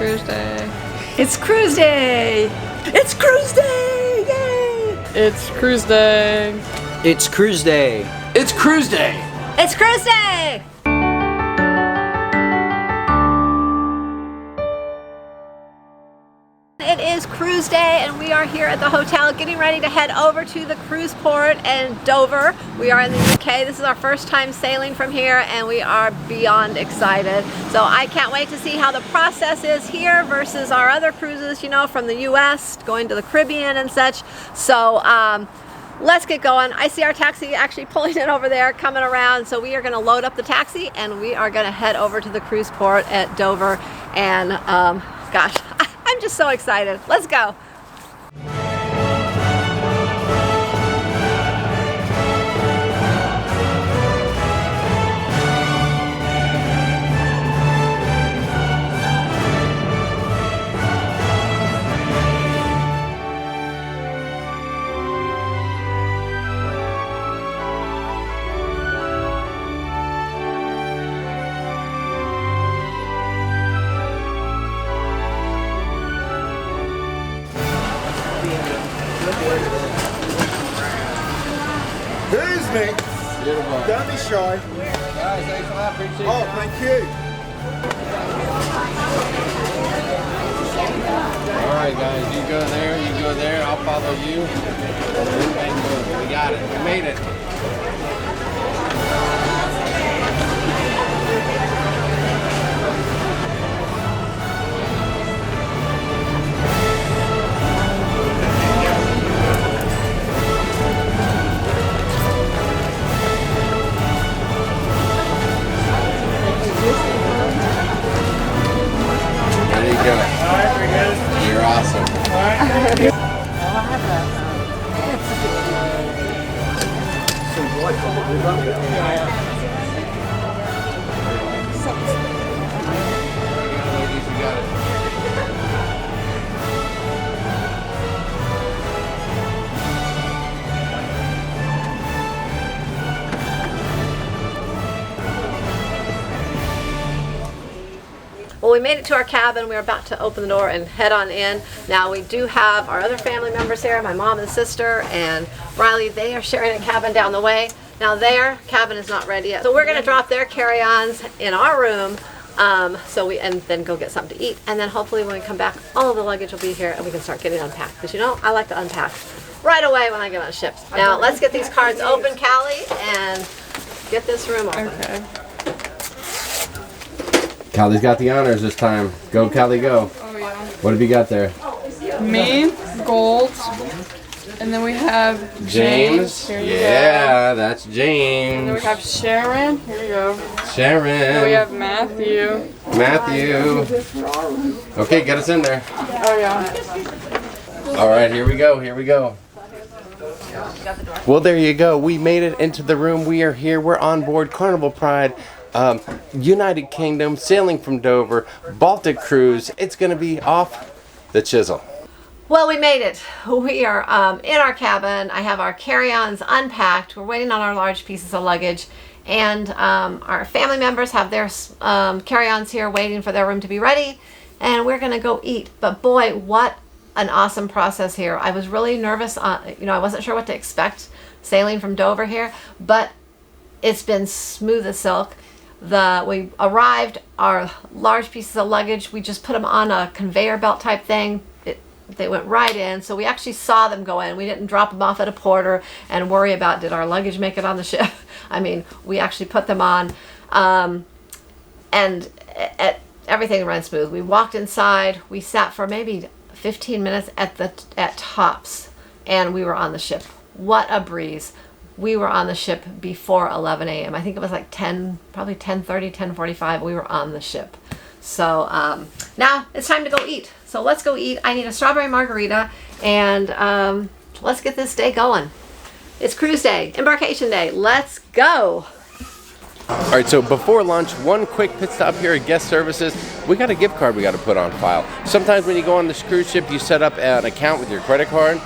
cruise day. It's cruise day! It's cruise day! Yay! It's cruise day. It's cruise day. It's cruise day. It's cruise day! It is cruise day and we are here at the hotel getting ready to head over to the cruise port in Dover. We are in the UK. This is our first time sailing from here and we are beyond excited. So I can't wait to see how the process is here versus our other cruises, you know, from the US going to the Caribbean and such. So let's get going. I see our taxi actually pulling in over there, coming around. So we are going to load up the taxi and we are going to head over to the cruise port at Dover. And gosh, I'm just so excited. Let's go. Who's next? Beautiful. Don't be shy. Guys, thanks a lot. Appreciate Oh, thank you. All right, guys. You go there. You go there. I'll follow you. Boom, bang, boom. We got it. We made it. You're awesome. Ladies, you got it. Well, we made it to our cabin. We're about to open the door and head on in. Now we do have our other family members here, my mom and sister and Riley. They are sharing a cabin down the way. Now their cabin is not ready yet. So we're gonna drop their carry-ons in our room and then go get something to eat. And then hopefully when we come back, all of the luggage will be here and we can start getting unpacked. Because you know, I like to unpack right away when I get on a ship. Now let's get these cards open, Callie, and get this room open. Okay. Callie's got the honors this time. Go, Callie, go. Oh yeah. What have you got there? Me, gold, and then we have James. Here you go. Yeah, that's And then we James. have Sharon. Here you go. Sharon. And we have Matthew. Matthew. Okay, get us in there. Oh yeah. All right, here we go. Here we go. Well, there you go. We made it into the room. We are here. We're on board Carnival Pride. United Kingdom, sailing from Dover, Baltic Cruise. It's going to be off the chisel. Well, we made it. We are in our cabin. I have our carry-ons unpacked. We're waiting on our large pieces of luggage. And our family members have their carry-ons here waiting for their room to be ready. And we're going to go eat. But boy, what an awesome process here. I was really nervous. I wasn't sure what to expect sailing from Dover here. But it's been smooth as silk. We arrived, our large pieces of luggage, we just put them on a conveyor belt type thing. They went right in, so we actually saw them go in. We didn't drop them off at a porter and worry about did our luggage make it on the ship. I mean, we actually put them on, and everything ran smooth. We walked inside, we sat for maybe 15 minutes at tops, and we were on the ship. What a breeze. We were on the ship before 11 a.m. I think it was like 10, probably 10:30, 10:45. We were on the ship. So now it's time to go eat. So let's go eat. I need a strawberry margarita and let's get this day going. It's cruise day, embarkation day. Let's go. All right, so before lunch, one quick pit stop here at Guest Services. We got a gift card we got to put on file. Sometimes when you go on this cruise ship, you set up an account with your credit card.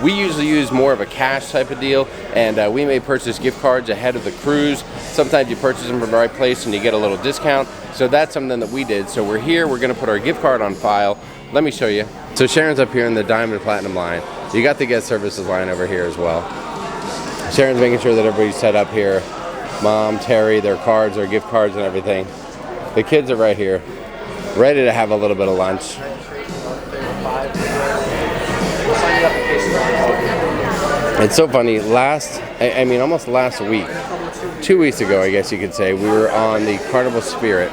We usually use more of a cash type of deal, and we may purchase gift cards ahead of the cruise. Sometimes you purchase them from the right place and you get a little discount. So that's something that we did. So we're here, we're gonna put our gift card on file. Let me show you. So Sharon's up here in the Diamond Platinum line. You got the guest services line over here as well. Sharon's making sure that everybody's set up here. Mom, Terry, their cards, their gift cards and everything. The kids are right here, ready to have a little bit of lunch. It's so funny, almost last week, 2 weeks ago, I guess you could say, we were on the Carnival Spirit.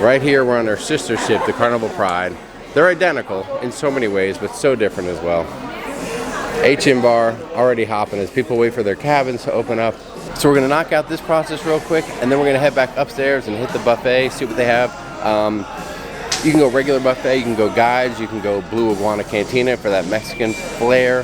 Right here, we're on our sister ship, the Carnival Pride. They're identical in so many ways, but so different as well. HM bar already hopping as people wait for their cabins to open up. So we're gonna knock out this process real quick, and then we're gonna head back upstairs and hit the buffet, see what they have. You can go regular buffet, you can go guides, you can go Blue Iguana Cantina for that Mexican flair.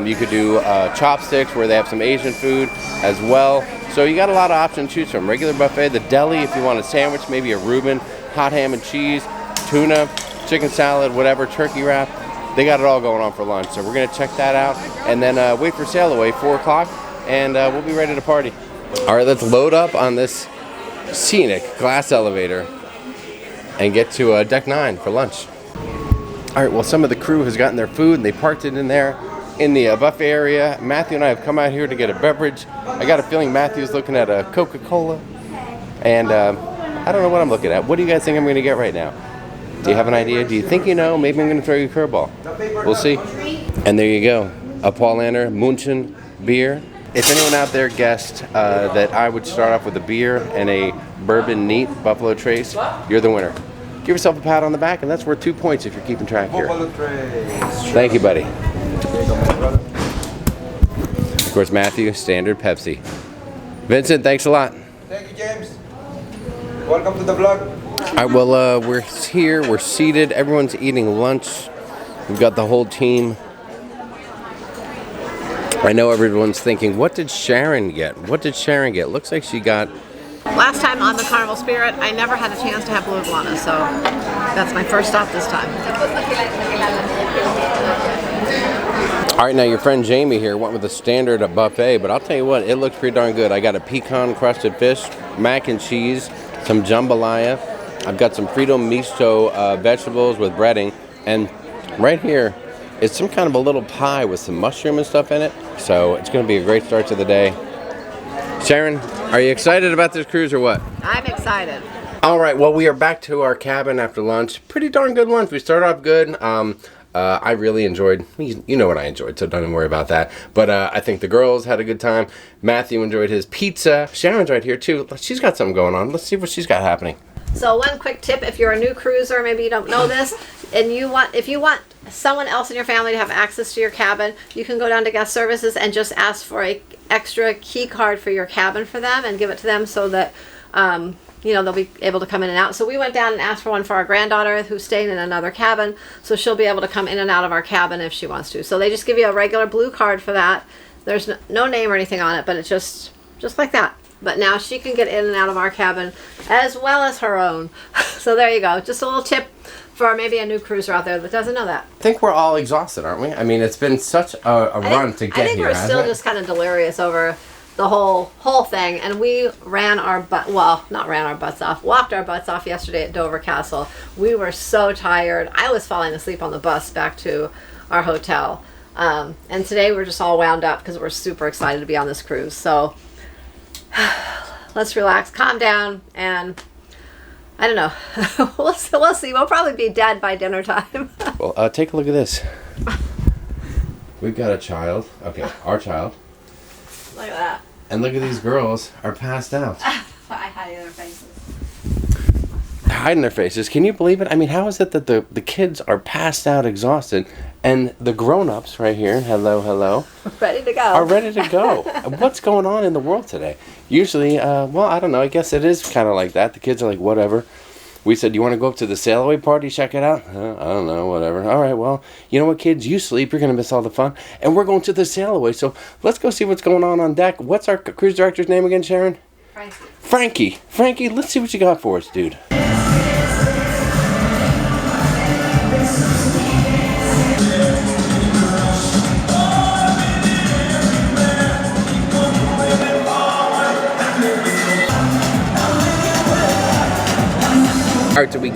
You could do chopsticks where they have some Asian food as well. So you got a lot of options to choose from. Regular buffet, the deli if you want a sandwich, maybe a Reuben, hot ham and cheese, tuna, chicken salad, whatever, turkey wrap. They got it all going on for lunch. So we're gonna check that out and then wait for sail away, 4 o'clock, and we'll be ready to party. All right, let's load up on this scenic glass elevator and get to deck 9 for lunch. All right, well, some of the crew has gotten their food and they parked it in there in the buffet area. Matthew and I have come out here to get a beverage. I got a feeling Matthew's looking at a Coca-Cola, and I don't know what I'm looking at. What do you guys think I'm gonna get right now? Do you have an idea? Do you think you know? Maybe I'm gonna throw you a curveball. We'll see. And there you go, a Paulaner Munchen beer. If anyone out there guessed that I would start off with a beer and a bourbon neat Buffalo Trace, you're the winner. Give yourself a pat on the back, and that's worth 2 points if you're keeping track here. Thank you, buddy. Of course, Matthew, standard Pepsi. Vincent, thanks a lot. Thank you, James. Welcome to the vlog. All right, well, we're here, we're seated, everyone's eating lunch. We've got the whole team. I know everyone's thinking, what did Sharon get? What did Sharon get? Looks like she got... Last time on the Carnival Spirit, I never had a chance to have Blue Iguana, so that's my first stop this time. All right, now your friend Jamie here went with a standard buffet, but I'll tell you what, it looks pretty darn good. I got a pecan crusted fish, mac and cheese, some jambalaya. I've got some Frito misto vegetables with breading, and right here is some kind of a little pie with some mushroom and stuff in it. So it's going to be a great start to the day. Sharon, are you excited about this cruise or what? I'm excited. All right, well, we are back to our cabin after lunch. Pretty darn good lunch. We started off good. I really enjoyed, you know what I enjoyed, so don't even worry about that. But I think the girls had a good time. Matthew enjoyed his pizza. Sharon's right here too. She's got something going on. Let's see what she's got happening. So one quick tip, if you're a new cruiser, maybe you don't know this, and if you want someone else in your family to have access to your cabin, you can go down to guest services and just ask for a extra key card for your cabin for them and give it to them so that they'll be able to come in and out. So we went down and asked for one for our granddaughter who's staying in another cabin, so she'll be able to come in and out of our cabin if she wants to. So they just give you a regular blue card for that. There's no name or anything on it, but it's just like that. But now she can get in and out of our cabin as well as her own. So there you go. Just a little tip for maybe a new cruiser out there that doesn't know that. I think we're all exhausted, aren't we? I mean, it's been such a run to get here. I think we're still just kind of delirious over the whole thing, and we walked our butts off yesterday at Dover Castle. We were so tired. I was falling asleep on the bus back to our hotel. And today we're just all wound up because we're super excited to be on this cruise. So let's relax, calm down, and I don't know. We'll see. We'll probably be dead by dinner time. Well, take a look at this. We've got a child. Okay, our child. Look at that. And look at these girls are passed out. Hiding their faces. Hiding their faces. Can you believe it? I mean, how is it that the kids are passed out, exhausted, and the grown-ups right here, hello, ready to go. Are ready to go. What's going on in the world today? Usually, well, I don't know. I guess it is kind of like that. The kids are like, whatever. We said, you want to go up to the sail away party, check it out? I don't know, whatever. All right, well, you know what, kids? You sleep. You're going to miss all the fun. And we're going to the sail away. So let's go see what's going on deck. What's our cruise director's name again, Sharon? Frankie. Frankie, let's see what you got for us, dude.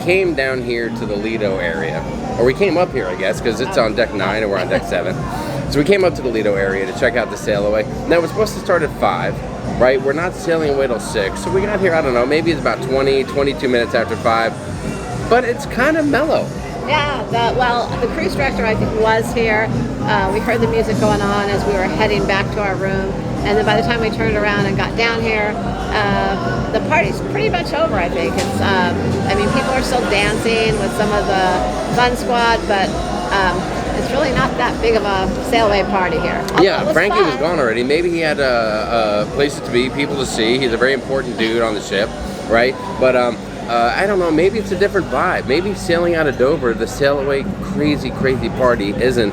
came down here to the Lido area, or we came up here, I guess, because it's on deck 9 and we're on deck 7. So we came up to the Lido area to check out the sail away. Now we're supposed to start at 5, right? We're not sailing away till 6. So we got here, I don't know, maybe it's about 20, 22 minutes after 5. But it's kind of mellow. Yeah, the cruise director, I think, was here. We heard the music going on as we were heading back to our room. And then by the time we turned around and got down here, the party's pretty much over, I think. It's, I mean, people are still dancing with some of the fun squad, but it's really not that big of a sail away party here. Yeah, Frankie was gone already. Maybe he had places to be, people to see. He's a very important dude on the ship, right? But I don't know, maybe it's a different vibe. Maybe sailing out of Dover, the sail away crazy party isn't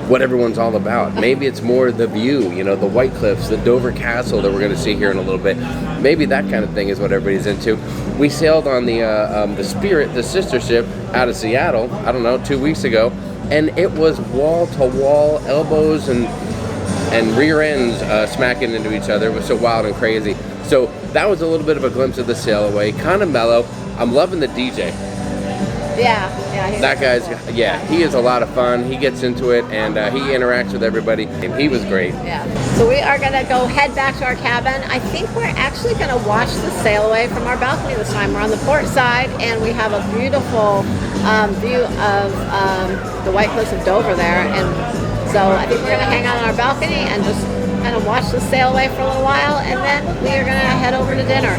what everyone's all about. Maybe it's more the view, you know, the White Cliffs, the Dover Castle that we're going to see here in a little bit. Maybe that kind of thing is what everybody's into. We sailed on the Spirit, the sister ship, out of Seattle, I don't know, 2 weeks ago, and it was wall to wall, elbows and rear ends smacking into each other. It was so wild and crazy. So that was a little bit of a glimpse of the sail away, kind of mellow. I'm loving the DJ. Yeah. That guy's, he is a lot of fun. He gets into it and he interacts with everybody. And he was great. Yeah. So we are going to go head back to our cabin. I think we're actually going to watch the sail away from our balcony this time. We're on the port side and we have a beautiful view of the White Cliffs of Dover there. And so I think we're going to hang out on our balcony and just kind of watch the sail away for a little while, and then we are going to head over to dinner.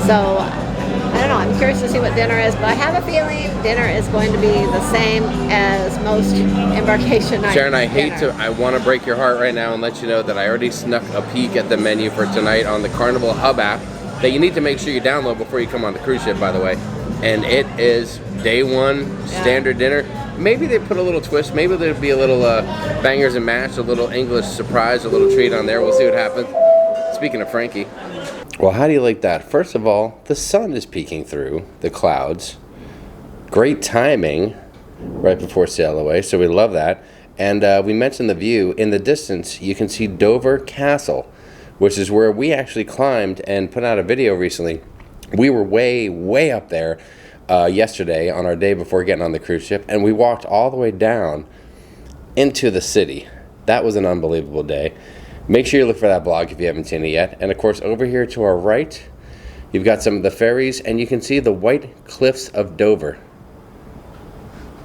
So I don't know, I'm curious to see what dinner is, but I have a feeling dinner is going to be the same as most embarkation nights. Sharon, I want to break your heart right now and let you know that I already snuck a peek at the menu for tonight on the Carnival Hub app that you need to make sure you download before you come on the cruise ship, by the way. And it is day 1 standard dinner. Maybe they put a little twist. Maybe there'll be a little bangers and mash, a little English surprise, a little treat on there. We'll see what happens. Speaking of Frankie. Well, how do you like that? First of all, the sun is peeking through the clouds. Great timing right before sail away, so we love that. And we mentioned the view. In the distance, you can see Dover Castle, which is where we actually climbed and put out a video recently. We were way up there yesterday on our day before getting on the cruise ship, and we walked all the way down into the city. That was an unbelievable day. Make sure you look for that blog if you haven't seen it yet. And of course, over here to our right, you've got some of the ferries, and you can see the White Cliffs of Dover.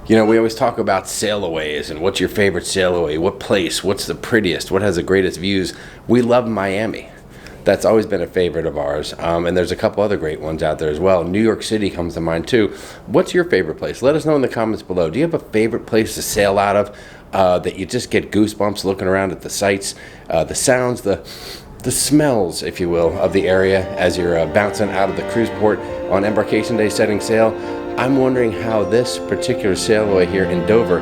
You know, we always talk about sailaways and what's your favorite sailaway, what place, what's the prettiest, what has the greatest views. We love Miami. That's always been a favorite of ours, and there's a couple other great ones out there as well. New York City comes to mind too. What's your favorite place? Let us know in the comments below. Do you have a favorite place to sail out of that you just get goosebumps looking around at the sights, the sounds, the smells, if you will, of the area as you're bouncing out of the cruise port on embarkation day setting sail? I'm wondering how this particular sailaway here in Dover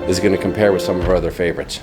is going to compare with some of our other favorites.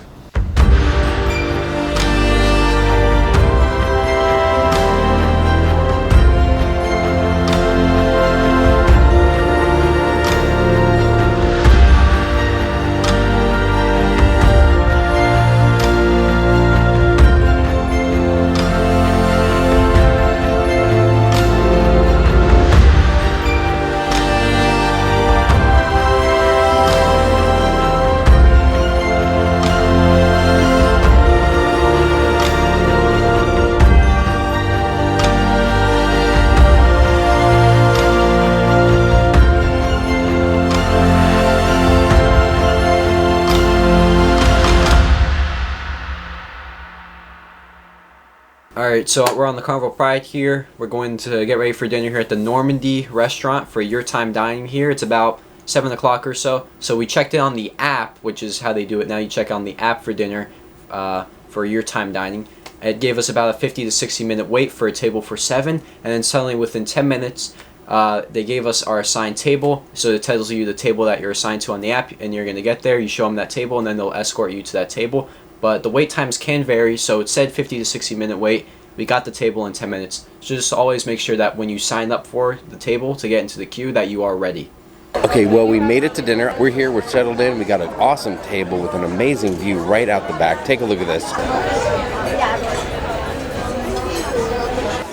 Alright, so we're on the Carnival Pride here. We're going to get ready for dinner here at the Normandy restaurant for your time dining here. It's about 7 o'clock or so. So we checked in on the app, which is how they do it now. You check on the app for dinner for your time dining. It gave us about a 50 to 60 minute wait for a table for 7. And then suddenly within 10 minutes, they gave us our assigned table. So it tells you the table that you're assigned to on the app, and you're going to get there. You show them that table, and then they'll escort you to that table. But the wait times can vary, so it said 50 to 60 minute wait. We got the table in 10 minutes. So just always make sure that when you sign up for the table to get into the queue that you are ready. Okay, well, we made it to dinner. We're here, we're settled in. We got an awesome table with an amazing view right out the back. Take a look at this.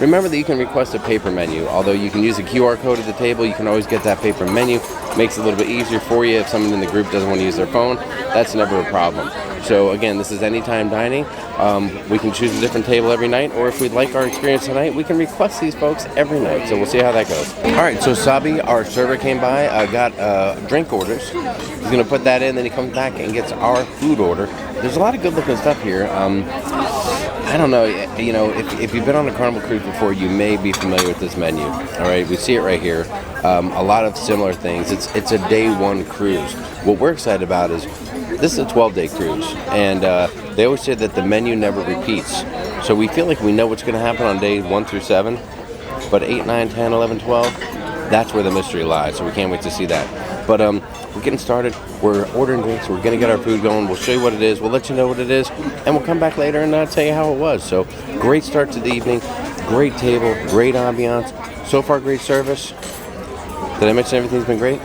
Remember that you can request a paper menu. Although you can use a QR code at the table, you can always get that paper menu. Makes it a little bit easier for you if someone in the group doesn't want to use their phone. That's never a problem. So again, this is anytime dining. We can choose a different table every night, or if we'd like our experience tonight, we can request these folks every night. So we'll see how that goes. All right, so Sabi, our server, came by, got drink orders. He's gonna put that in, then he comes back and gets our food order. There's a lot of good looking stuff here. I don't know, you know, if you've been on a Carnival cruise before, you may be familiar with this menu. All right, we see it right here. A lot of similar things. It's a day one cruise. What we're excited about is this is a 12-day cruise, and they always say that the menu never repeats. So we feel like we know what's going to happen on day 1 through 7, but 8, 9, 10, 11, 12, that's where the mystery lies. So we can't wait to see that. But we're getting started. We're ordering drinks. We're going to get our food going. We'll show you what it is. We'll let you know what it is, and we'll come back later and tell you how it was. So great start to the evening. Great table. Great ambiance. So far, great service. Did I mention everything's been great?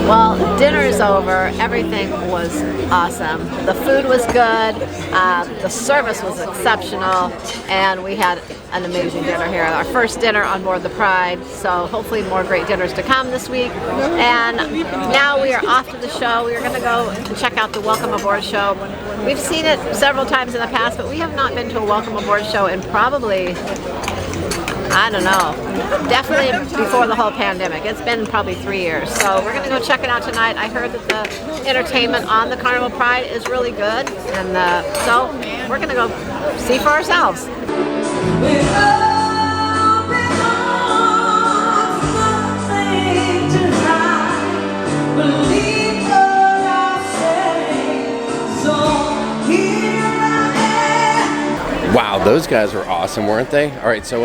Well, dinner's over. Everything was awesome. The food was good. The service was exceptional, and we had an amazing dinner here. Our first dinner on board the Pride, so hopefully more great dinners to come this week. And now we are off to the show. We are going to go and check out the Welcome Aboard show. We've seen it several times in the past, but we have not been to a Welcome Aboard show in probably, I don't know, definitely before the whole pandemic. It's been probably 3 years. So we're going to go check it out tonight. I heard that the entertainment on the Carnival Pride is really good. And so we're going to go see for ourselves. Wow, those guys were awesome, weren't they? All right, so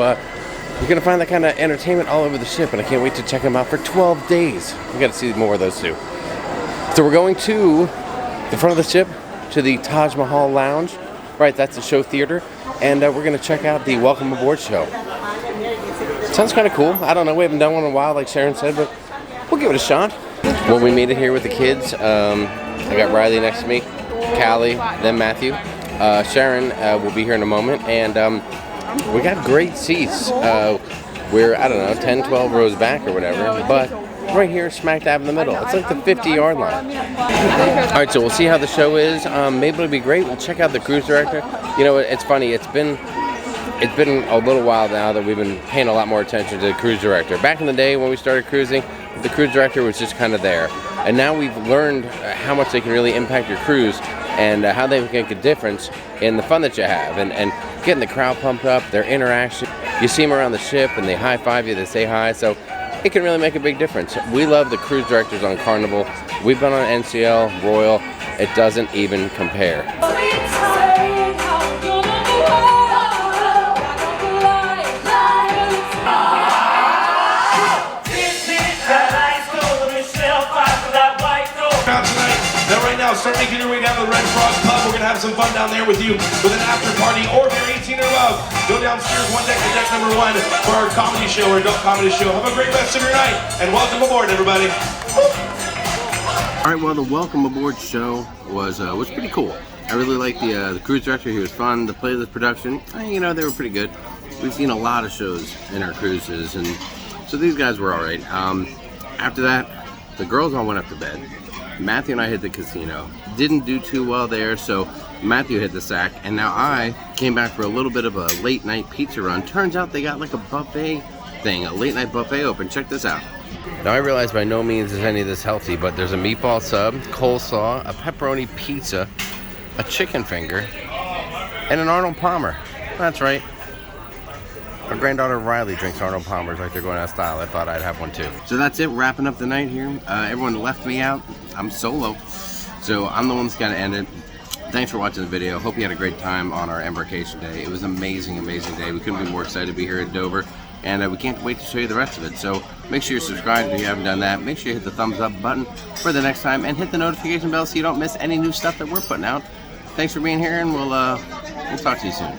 you're gonna find that kind of entertainment all over the ship, and I can't wait to check them out for 12 days. We got to see more of those too. So we're going to the front of the ship, to the Taj Mahal Lounge. Right, that's the show theater, and we're gonna check out the Welcome Aboard show. Sounds kind of cool. I don't know, we haven't done one in a while, like Sharon said, but we'll give it a shot. Well, we made it here with the kids. I got Riley next to me, Callie, then Matthew. Sharon will be here in a moment, and we got great seats. We're, I don't know, 10, 12 rows back or whatever, but right here, smack dab in the middle. It's like the 50-yard line. All right, so we'll see how the show is. Maybe it'll be great. We'll check out the cruise director. You know, it's funny. It's been a little while now that we've been paying a lot more attention to the cruise director. Back in the day when we started cruising, the cruise director was just kind of there. And now we've learned how much they can really impact your cruise and how they make a difference in the fun that you have. And getting the crowd pumped up, their interaction. You see them around the ship and they high-five you, they say hi. So it can really make a big difference. We love the cruise directors on Carnival. We've been on NCL, Royal. It doesn't even compare. Now right now, start making your way down to the Red Frog Pub. We're going to have some fun down there with you with an after party, or if you're 18 or above, go downstairs one deck to deck number 1 for our comedy show, our adult comedy show. Have a great rest of your night, and welcome aboard, everybody. All right, well, the Welcome Aboard show was pretty cool. I really liked the cruise director. He was fun. The playlist production, you know, they were pretty good. we've seen a lot of shows in our cruises, and so these guys were all right. After that, the girls all went up to bed. Matthew and I hit the casino. Didn't do too well there, so Matthew hit the sack, and now I came back for a little bit of a late night pizza run. Turns out they got like a buffet thing, a late night buffet open. Check this out. Now I realize by no means is any of this healthy, but there's a meatball sub, coleslaw, a pepperoni pizza, a chicken finger, and an Arnold Palmer. That's right. Our granddaughter Riley drinks Arnold Palmers like they're going out of style. I thought I'd have one too. So that's it, wrapping up the night here. Everyone left me out. I'm solo, so I'm the one that's got to end it. Thanks for watching the video. Hope you had a great time on our Embarkation day. It was an amazing, amazing day. We couldn't be more excited to be here at Dover, and we can't wait to show you the rest of it. So make sure you're subscribed if you haven't done that. Make sure you hit the thumbs up button for the next time, and hit the notification bell so you don't miss any new stuff that we're putting out. Thanks for being here, and we'll talk to you soon.